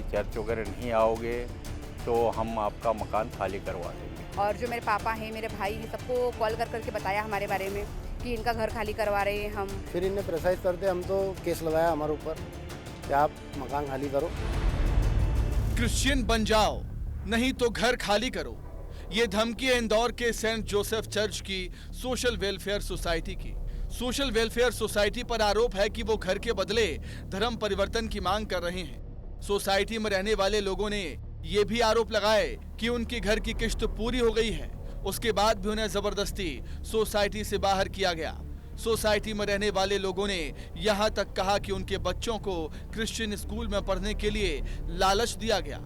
Church वगैरह नहीं आओगे तो हम आपका मकान खाली करवा देंगे। और जो मेरे पापा हैं, मेरे भाई हैं, सबको कॉल कर करके बताया हमारे बारे में कि इनका घर खाली करवा रहे हैं हम। फिर इन्हें प्रेसाइज करते हम तो केस लगाया हमारे ऊपर कि आप मकान खाली करो। क्रिश्चियन बन जाओ नहीं तो घर खाली करो, ये धमकी है इंदौर के सेंट जोसेफ चर्च की सोशल वेलफेयर सोसाइटी की। सोशल वेलफेयर सोसाइटी पर आरोप है कि वो घर के बदले धर्म परिवर्तन की मांग कर रहे हैं। सोसाइटी में रहने वाले लोगों ने ये भी आरोप लगाए कि उनकी घर की किश्त पूरी हो गई है, उसके बाद भी उन्हें जबरदस्ती सोसाइटी से बाहर किया गया। सोसाइटी में रहने वाले लोगों ने यहाँ तक कहा कि उनके बच्चों को क्रिश्चियन स्कूल में पढ़ने के लिए लालच दिया गया,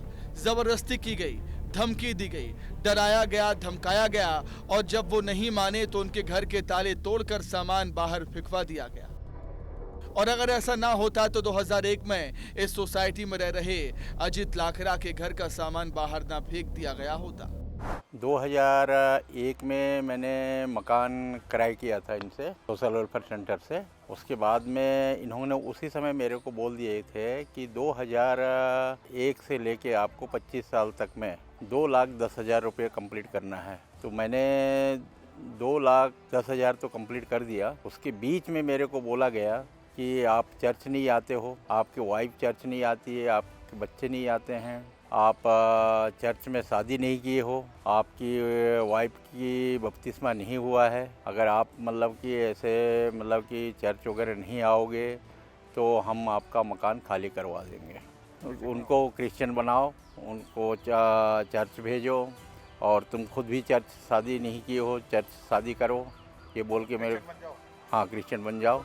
जबरदस्ती की गई, धमकी दी गई, डराया गया, धमकाया गया और जब वो नहीं माने तो उनके घर के ताले तोड़कर सामान बाहर फेंकवा दिया गया। और अगर ऐसा ना होता तो 2001 में इस सोसाइटी में रह रहे अजित लाखरा के घर का सामान बाहर ना फेंक दिया गया होता। 2001 में मैंने मकान किराए किया था इनसे, सोशल वेलफेयर सेंटर से। उसके बाद में इन्होंने उसी समय मेरे को बोल दिए थे कि 2001 से लेके आपको 25 साल तक में 2,10,000 रुपये कंप्लीट करना है। तो मैंने 2,10,000 तो कंप्लीट कर दिया। उसके बीच में मेरे को बोला गया कि आप चर्च नहीं आते हो, आपकी वाइफ चर्च नहीं आती है, आपके बच्चे नहीं आते हैं, आप चर्च में शादी नहीं किए हो, आपकी वाइफ की बपतिस्मा नहीं हुआ है। अगर आप मतलब कि ऐसे मतलब कि चर्च वगैरह नहीं आओगे तो हम आपका मकान खाली करवा देंगे। उनको क्रिश्चियन बनाओ, उनको चर्च भेजो और तुम खुद भी चर्च शादी नहीं किए हो, चर्च शादी करो, ये बोल के मेरे हाँ क्रिश्चियन बन जाओ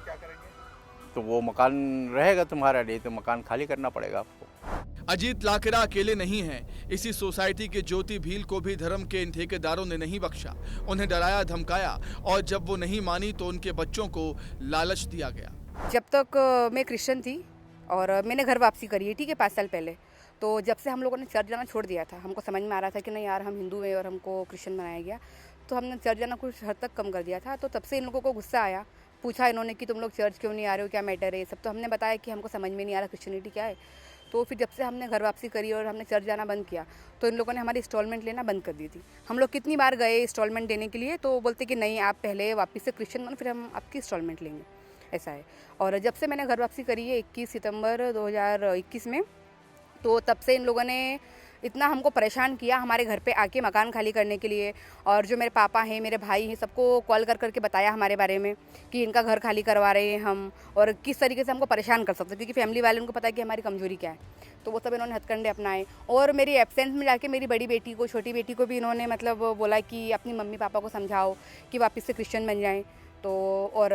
तो वो मकान रहेगा तुम्हारा, नहीं तो मकान खाली करना पड़ेगा आपको। अजीत लाकरा अकेले नहीं हैं। इसी सोसाइटी के ज्योति भील को भी धर्म के इन ठेकेदारों ने नहीं बख्शा, उन्हें डराया, धमकाया और जब वो नहीं मानी तो उनके बच्चों को लालच दिया गया। जब तक मैं क्रिश्चियन थी और मैंने घर वापसी करी है, ठीक है, 5 साल पहले, तो जब से हम लोगों ने चर्च जाना छोड़ दिया था, हमको समझ में आ रहा था कि नहीं यार हम हिंदू हैं और हमको क्रिश्चियन बनाया गया, तो हमने चर्च जाना कुछ हद तक कम कर दिया था। तो तब से इन लोगों को गुस्सा आया, पूछा इन्होंने कि तुम लोग चर्च क्यों नहीं आ रहे हो, क्या मैटर है सब। तो हमने बताया कि हमको समझ में नहीं आ रहा क्रिश्चियनिटी क्या है। तो फिर जब से हमने घर वापसी करी और हमने चर्च जाना बंद किया तो इन लोगों ने हमारी इंस्टॉलमेंट लेना बंद कर दी थी। हम लोग कितनी बार गए इंस्टॉलमेंट देने के लिए तो बोलते कि नहीं आप पहले वापस से क्रिश्चियन बनो फिर हम आपकी इंस्टॉलमेंट लेंगे, ऐसा है। और जब से मैंने घर वापसी करी है 21 सितंबर 2021 में, तो तब से इन लोगों ने इतना हमको परेशान किया हमारे घर पे आके मकान खाली करने के लिए। और जो मेरे पापा हैं, मेरे भाई हैं, सबको कॉल कर करके बताया हमारे बारे में कि इनका घर खाली करवा रहे हैं हम और किस तरीके से हमको परेशान कर सकते हैं, क्योंकि फैमिली वाले उनको पता है कि हमारी कमजोरी क्या है। तो वो सब इन्होंने हथकंडे अपनाए और मेरी एब्सेंस में जाके मेरी बड़ी बेटी को, छोटी बेटी को भी इन्होंने मतलब बोला कि अपनी मम्मी पापा को समझाओ कि वापस से क्रिश्चियन बन जाएँ। तो और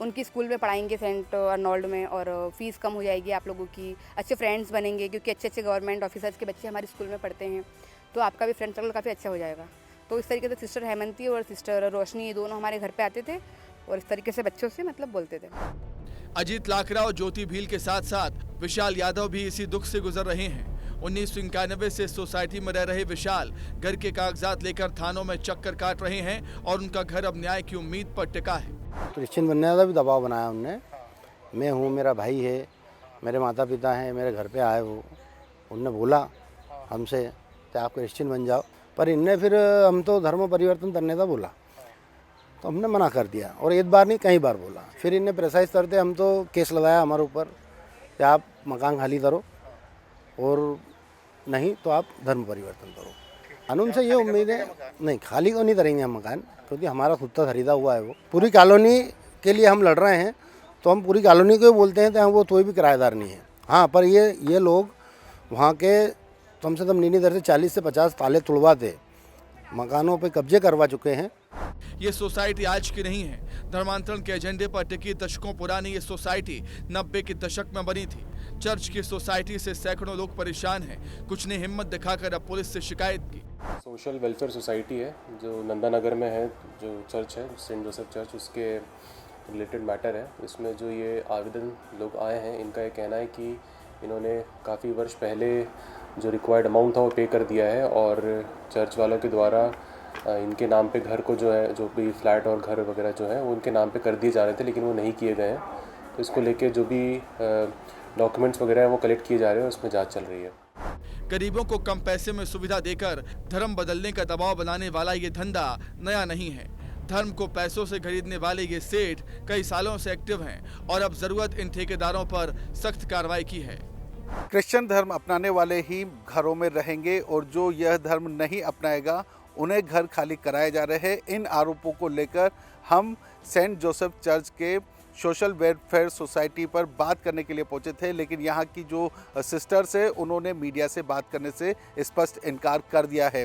उनकी स्कूल में पढ़ाएंगे सेंट अर्नोल्ड में और फ़ीस कम हो जाएगी आप लोगों की, अच्छे फ्रेंड्स बनेंगे क्योंकि अच्छे अच्छे गवर्नमेंट ऑफिसर्स के बच्चे हमारे स्कूल में पढ़ते हैं, तो आपका भी फ्रेंड सर्कल काफ़ी अच्छा हो जाएगा। तो इस तरीके से सिस्टर हेमंती और सिस्टर रोशनी ये दोनों हमारे घर पे आते थे और इस तरीके से बच्चों से मतलब बोलते थे। अजीत लाकरा और ज्योति भील के साथ साथ विशाल यादव भी इसी दुख से गुजर रहे हैं। 1991 से सोसाइटी में रह रहे विशाल घर के कागजात लेकर थानों में चक्कर काट रहे हैं और उनका घर अब न्याय की उम्मीद पर टिका है। क्रिश्चियन बनने का भी दबाव बनाया उनने। मैं हूँ, मेरा भाई है, मेरे माता पिता हैं, मेरे घर पे आए वो, उनने बोला हमसे कि आप क्रिश्चियन बन जाओ, पर इनने फिर हम तो धर्म परिवर्तन करने का बोला तो हमने मना कर दिया और एक बार नहीं कई बार बोला। फिर इन्हें प्रेसाइज करते हम तो केस लगाया हमारे ऊपर कि आप मकान खाली करो और नहीं तो आप धर्म परिवर्तन करो। कानून से ये उम्मीद है नहीं खाली तो नहीं करेंगे हम मकान, क्योंकि हमारा खुद का खरीदा हुआ है वो। पूरी कॉलोनी के लिए हम लड़ रहे हैं तो हम पूरी कॉलोनी को बोलते हैं तो वो कोई भी किराएदार नहीं है। हाँ, पर ये लोग वहाँ के कम से कम नीनी दर से 40 से 50 ताले तुड़वाते मकानों पे कब्जे करवा चुके हैं। ये सोसाइटी आज की नहीं है। धर्मांतरण के एजेंडे पर टिकी दशकों पुरानी ये सोसाइटी 90 के दशक में बनी थी। चर्च की सोसाइटी से सैकड़ों लोग परेशान हैं। कुछ ने हिम्मत दिखाकर अब पुलिस से शिकायत की। सोशल वेलफेयर सोसाइटी है जो नंदानगर में है, जो चर्च है सेंट जोसेफ चर्च, उसके रिलेटेड मैटर है। इसमें जो ये आवेदन लोग आए हैं, इनका ये कहना है कि इन्होंने काफ़ी वर्ष पहले जो रिक्वायर्ड अमाउंट था वो पे कर दिया है और चर्च वालों के द्वारा इनके नाम पे घर को जो है, जो भी फ्लैट और घर वगैरह जो है वो उनके नाम पे कर दिए जा रहे थे, लेकिन वो नहीं किए गए हैं। तो इसको लेके जो भी डॉक्यूमेंट्स वगैरह हैं वो कलेक्ट किए जा रहे हैं, उसमें जांच चल रही है। गरीबों को कम पैसे में सुविधा देकर धर्म बदलने का दबाव बनाने वाला ये धंधा नया नहीं है। धर्म को पैसों से खरीदने वाले ये सेठ कई सालों से एक्टिव हैं और अब जरूरत इन ठेकेदारों पर सख्त कार्रवाई की है। क्रिश्चियन धर्म अपनाने वाले ही घरों में रहेंगे और जो यह धर्म नहीं अपनाएगा उन्हें घर खाली कराए जा रहे हैं। इन आरोपों को लेकर हम सेंट जोसेफ चर्च के सोशल वेलफेयर सोसाइटी पर बात करने के लिए पहुंचे थे, लेकिन यहाँ की जो सिस्टर्स है उन्होंने मीडिया से बात करने से स्पष्ट इनकार कर दिया है।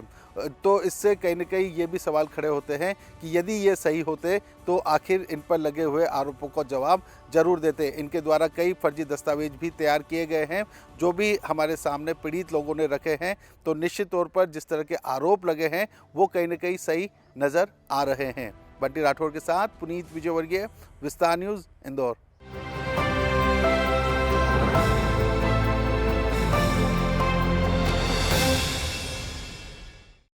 तो इससे कहीं न कहीं ये भी सवाल खड़े होते हैं कि यदि ये सही होते तो आखिर इन पर लगे हुए आरोपों का जवाब जरूर देते। इनके द्वारा कई फर्जी दस्तावेज भी तैयार किए गए हैं जो भी हमारे सामने पीड़ित लोगों ने रखे हैं। तो निश्चित तौर पर जिस तरह के आरोप लगे हैं वो कहीं न कहीं सही नज़र आ रहे हैं। बंटी राठौर के साथ पुनीत विजयवर्गीय, विस्तार न्यूज़, इंदौर।